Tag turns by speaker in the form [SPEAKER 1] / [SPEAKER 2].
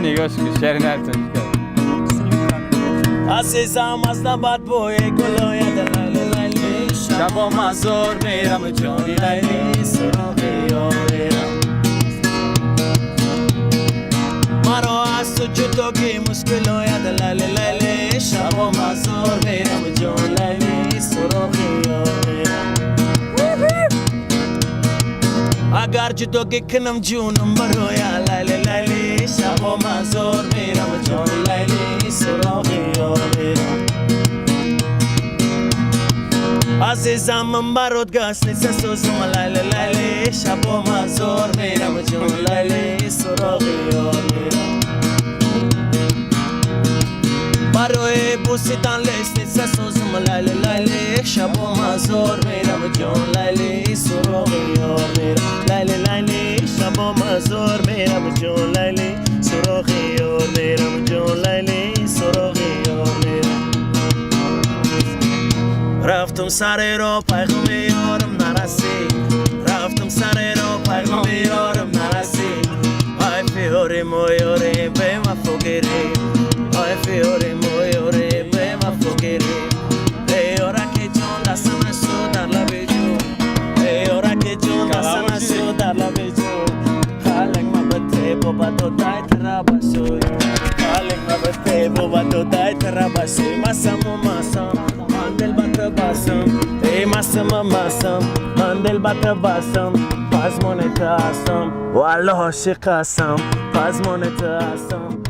[SPEAKER 1] نگاش که شعر نرتش کرد
[SPEAKER 2] عزیزم از نبات بوی گلوی دلیل لیلی شبا مزار میرم جانی لیلی سراغی میرم مرا از تو جداگی مشکلوی دلیل لیلی شبا مزار میرم جانی لیلی سراغی میرم اگر جداگی کنم جونم بروی لیلی لیلی شبا مزار میرم جانی لیلی سراغی میرم عزیزم من برات گشت نیست سوزم لیلی لیلی شبا مزار میرم جون لیلی سراغی میرم برای بوسیدن لیست نیست سوزم لیلی لیلی شبا مزار میرم جون لیلی سراغی میرم لیلی لیلی شبا مزار میرم جون لیلی سراغی میرم جون لیلی سراغی میرم رفتم سر را پیغام یارم نرسید رفتم سر را پیغام یارم نرسید ای فیاری مویاری به وفا گیری ای فیاری مویاری به وفا گیری ای یارک جان دستم شو در لب جو ای یارک جان دستم شو در لب جو خالق مبته بابا تو دای ترا باشوی خالق مبته بابا تو دای ترا باشوی مسام من دل بات باسم ای مسام من دل بات باسم پس مونت هستم والله عاشق هستم پس مونت هستم